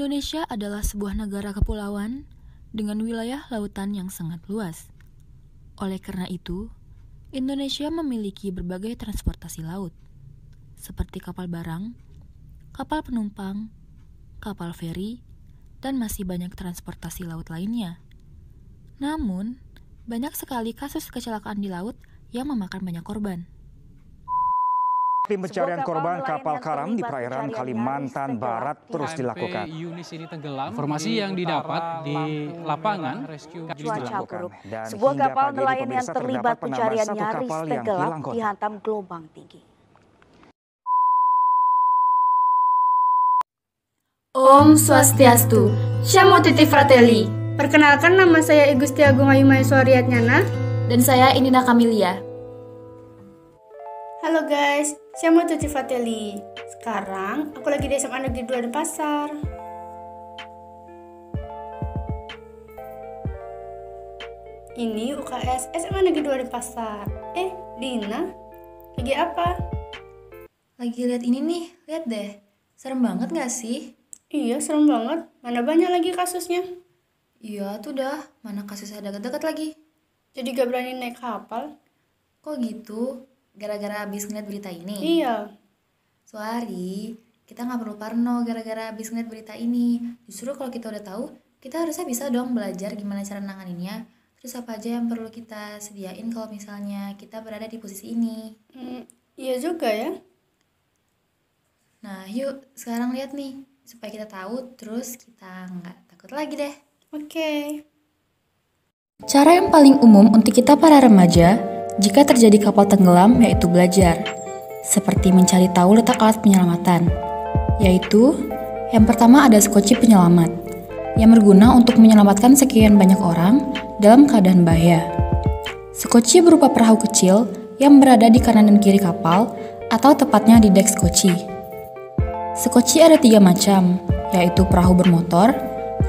Indonesia adalah sebuah negara kepulauan dengan wilayah lautan yang sangat luas. Oleh karena itu, Indonesia memiliki berbagai transportasi laut, seperti kapal barang, kapal penumpang, kapal feri, dan masih banyak transportasi laut lainnya. Namun, banyak sekali kasus kecelakaan di laut yang memakan banyak korban. Tim pencarian korban kapal karam di perairan Kalimantan Barat terus dilakukan. Informasi yang didapat di lapangan cuaca buruk. Sebuah kapal nelayan yang terlibat pencarian nyaris tenggelam dihantam gelombang tinggi. Om Swastiastu, Namo Tutti Fratelli. Perkenalkan, nama saya I Gusti Agung Ayu Maheswariatnyana. Dan saya Indina Kamilia. Halo guys, Namo Tutti Fratelli. Sekarang aku lagi di SMA Negeri 2 Denpasar. Ini UKS SMA Negeri 2 Denpasar. Dina, lagi apa? Lagi lihat ini nih, lihat deh. Serem banget gak sih? Iya, serem banget. Mana banyak lagi kasusnya? Iya tuh dah, mana kasusnya deket-deket lagi. Jadi gak berani naik kapal? Kok gitu? Gara-gara abis ngeliat berita ini? Iya. Sorry, kita gak perlu parno gara-gara abis ngeliat berita ini. Justru kalau kita udah tahu, kita harusnya bisa dong belajar gimana cara nanganinnya. Terus apa aja yang perlu kita sediain kalau misalnya kita berada di posisi ini. Iya juga ya. Nah yuk sekarang lihat nih, supaya kita tahu terus kita nggak takut lagi deh. Oke. Cara yang paling umum untuk kita para remaja jika terjadi kapal tenggelam yaitu belajar. Seperti mencari tahu letak alat penyelamatan. Yaitu, yang pertama ada skoci penyelamat, yang berguna untuk menyelamatkan sekian banyak orang dalam keadaan bahaya. Skoci berupa perahu kecil yang berada di kanan dan kiri kapal atau tepatnya di dek skoci. Skoci ada 3 macam, yaitu perahu bermotor,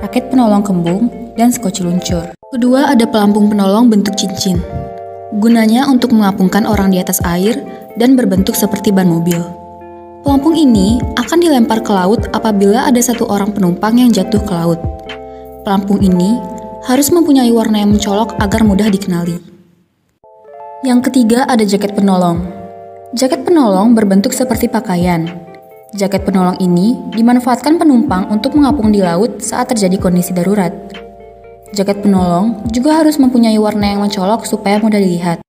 rakit penolong kembung, dan skoci luncur. Kedua ada pelampung penolong bentuk cincin. Gunanya untuk mengapungkan orang di atas air dan berbentuk seperti ban mobil. Pelampung ini akan dilempar ke laut apabila ada satu orang penumpang yang jatuh ke laut. Pelampung ini harus mempunyai warna yang mencolok agar mudah dikenali. Yang ketiga ada jaket penolong. Jaket penolong berbentuk seperti pakaian. Jaket penolong ini dimanfaatkan penumpang untuk mengapung di laut saat terjadi kondisi darurat. Jaket penolong juga harus mempunyai warna yang mencolok supaya mudah dilihat.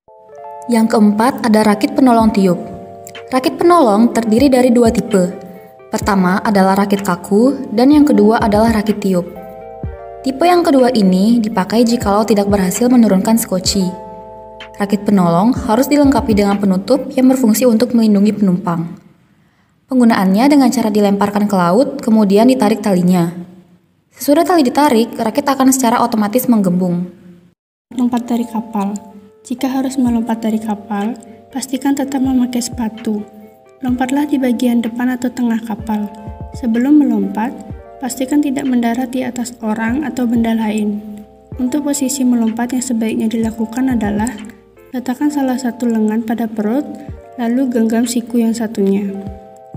Yang keempat ada rakit penolong tiup. Rakit penolong terdiri dari 2 tipe. Pertama adalah rakit kaku dan yang kedua adalah rakit tiup. Tipe yang kedua ini dipakai jikalau tidak berhasil menurunkan skoci. Rakit penolong harus dilengkapi dengan penutup yang berfungsi untuk melindungi penumpang. Penggunaannya dengan cara dilemparkan ke laut, kemudian ditarik talinya. Sesudah tali ditarik, rakit akan secara otomatis menggembung. Lompat dari kapal. Jika harus melompat dari kapal, pastikan tetap memakai sepatu. Lompatlah di bagian depan atau tengah kapal. Sebelum melompat, pastikan tidak mendarat di atas orang atau benda lain. Untuk posisi melompat yang sebaiknya dilakukan adalah letakkan salah satu lengan pada perut, lalu genggam siku yang satunya.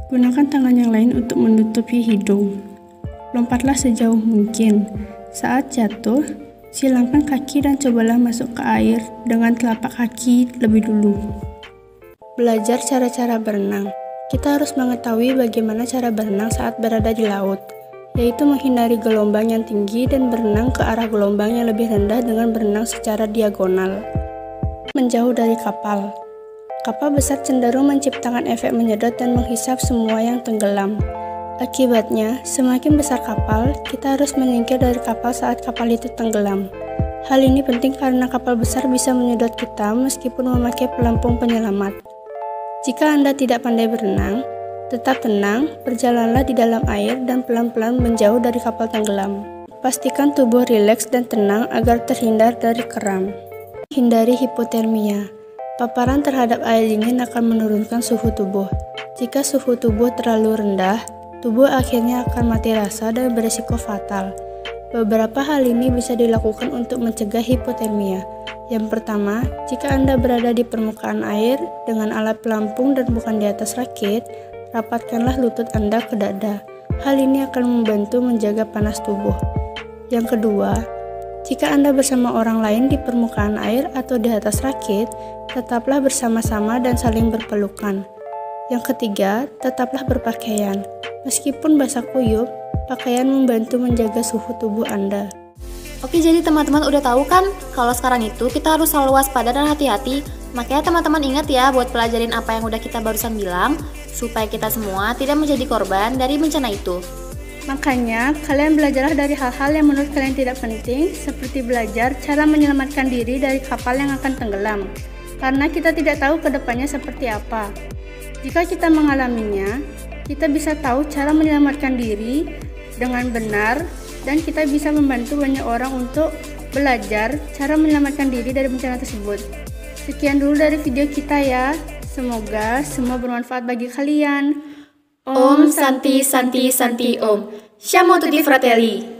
Gunakan tangan yang lain untuk menutupi hidung. Lompatlah sejauh mungkin. Saat jatuh, silangkan kaki dan cobalah masuk ke air dengan telapak kaki lebih dulu. Belajar cara-cara berenang. Kita harus mengetahui bagaimana cara berenang saat berada di laut, yaitu menghindari gelombang yang tinggi dan berenang ke arah gelombang yang lebih rendah dengan berenang secara diagonal. Menjauh dari kapal. Kapal besar cenderung menciptakan efek menyedot dan menghisap semua yang tenggelam. Akibatnya, semakin besar kapal, kita harus menyingkir dari kapal saat kapal itu tenggelam. Hal ini penting karena kapal besar bisa menyedot kita meskipun memakai pelampung penyelamat. Jika Anda tidak pandai berenang, tetap tenang, berjalanlah di dalam air dan pelan-pelan menjauh dari kapal tenggelam. Pastikan tubuh rileks dan tenang agar terhindar dari kram. Hindari hipotermia. Paparan terhadap air dingin akan menurunkan suhu tubuh. Jika suhu tubuh terlalu rendah, tubuh akhirnya akan mati rasa dan berisiko fatal. Beberapa hal ini bisa dilakukan untuk mencegah hipotermia. Yang pertama, jika Anda berada di permukaan air dengan alat pelampung dan bukan di atas rakit, rapatkanlah lutut Anda ke dada. Hal ini akan membantu menjaga panas tubuh. Yang kedua, jika Anda bersama orang lain di permukaan air atau di atas rakit, tetaplah bersama-sama dan saling berpelukan. Yang ketiga, tetaplah berpakaian. Meskipun basah kuyup, pakaian membantu menjaga suhu tubuh Anda. Oke, jadi teman-teman udah tahu kan kalau sekarang itu kita harus selalu waspada dan hati-hati. Makanya teman-teman ingat ya buat pelajarin apa yang udah kita barusan bilang, supaya kita semua tidak menjadi korban dari bencana itu. Makanya, kalian belajarlah dari hal-hal yang menurut kalian tidak penting, seperti belajar cara menyelamatkan diri dari kapal yang akan tenggelam. Karena kita tidak tahu ke depannya seperti apa. Jika kita mengalaminya, kita bisa tahu cara menyelamatkan diri dengan benar, dan kita bisa membantu banyak orang untuk belajar cara menyelamatkan diri dari bencana tersebut. Sekian dulu dari video kita ya. Semoga semua bermanfaat bagi kalian. Om Santi Santi Santi Om. Siamo tutti fratelli.